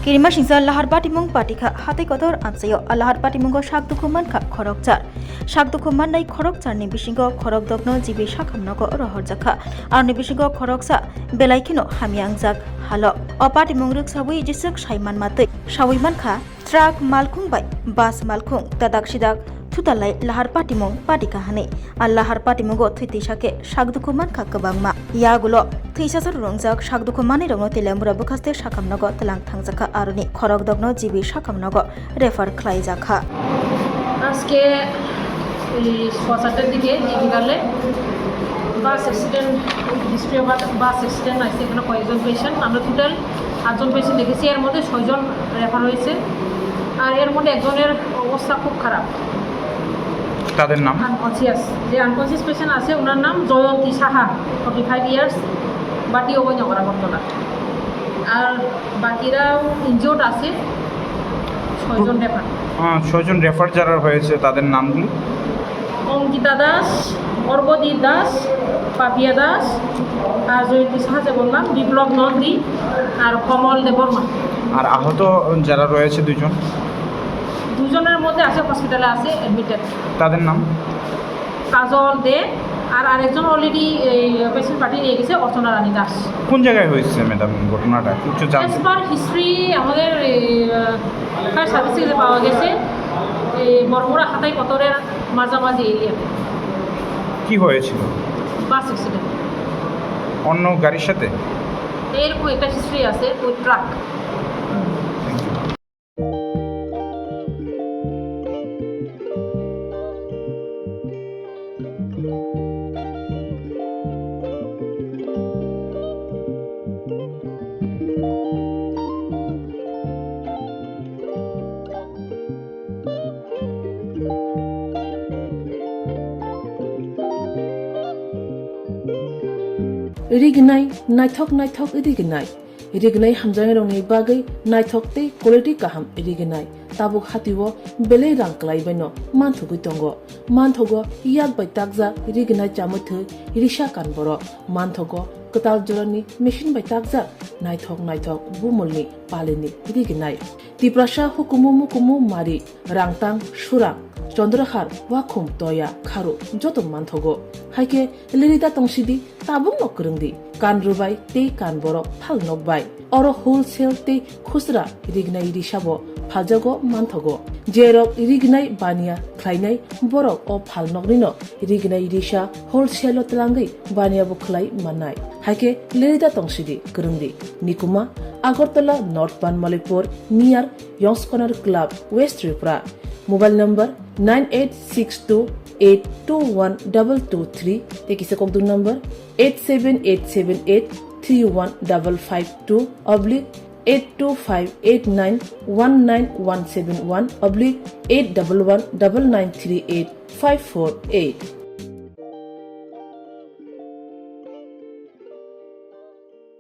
Kirima singsa lahar batimung patika Hathai Kotoro amsayo lahar batimungo shakduku manka Khorokchar shakduku mandai Khorokchar ni bisingo Khorokdogno jibi shakamnogo rohorjaka ar ni bisingo Khoroksa belaikino hamiangjak halo o batimung ruksawi jisuk shaiman matei shawi manka truck malkhung bai bus malkhung tadak sidak Thutai lahar patimung patika hane ar lahar patimungo thuitisake shakduku manka kabangma yagulo Thuisasar rongjak shakduku mani rongno telembura bukaste shakamnogo telang thangjaka aroni Khorokdogno jibi shakamnogo refer khlaijaka আজকে এই 6:00টার দিকে জিবিকালে bus accident history of bus accident আছে এখানে কয়েকজন patient আমরা total 8জন patient দেখেছি এর মধ্যে 6জন রেফার হয়েছে আর এর মধ্যে একজনের অবস্থা খুব খারাপ তাদের নাম আনকনসিয়াস যে আনকনসিয়াস পেশেন্ট আছে ওনার নাম জয়ন্তী সাহা 45 ইয়ার্স বাটি অবৈধ করা ঘটনা আর বাকিরাও ইনজিওর্ড আছে 6জন রেফার 6জন রেফার যারা হয়েছে তাদের নামগুলি অঙ্কিতা দাস অর্বদীপ দাস পাপিয়া দাস আর জয়ন্তী সাহা যে বললাম বিপ্লব নন্দী আর কমল দেববর্মা আর আহত যারা রয়েছে দুজনের মধ্যে আছে হসপিটালে আছে অ্যাডমিটেড তাদের নাম কাজল দে আর আরেকজন অলরেডি পেশেন্ট পাঠিয়ে নিয়ে গেছে অর্চনা রানী দাস কোন জায়গায় হয়েছে ম্যাডাম ঘটনাটা কিছু জানেন অ্যাজ পার হিস্ট্রি আমাদের ফায়ার সার্ভিসে পাওয়া গেছে বরমুড়া হাতাই কতরের মাঝামাঝি এরিয়াতে কি হয়েছিল বাস অ্যাক্সিডেন্ট অন্য গাড়ির সাথে এরকম একটা হিস্ট্রি আছে ওই truck Rignai naithok rignai hamjang rongni bagai naithok te quality kaham rignai tabuk hatiwo belei rang klai baino manthugi tongo manthogo yak bai takja rignai chamuthu risha kanboro manthogo katal jorani machine bai takja naithok bumulni palini rignai tiprasha hukumu mari rangtang surang Chandrahar wakhum toya kharu jotom manthogo haike lirita tongsidi tabung nokrungdi kan rubai te kan borok phal nokbai oro wholesale te khusra rignai risabo phajago manthogo jerok rignai bania khlainai borok o phal noknino rignai risha wholesale tlangai bania bo khlai manai haike lirita tongsidi krungdi nikuma Agartala North Banmalipur near Yongs Corner Club West Tripura Mobile number 9862821223 Tekisa Kokdu number 87878315552 oblique 825891971 oblique 8119938 548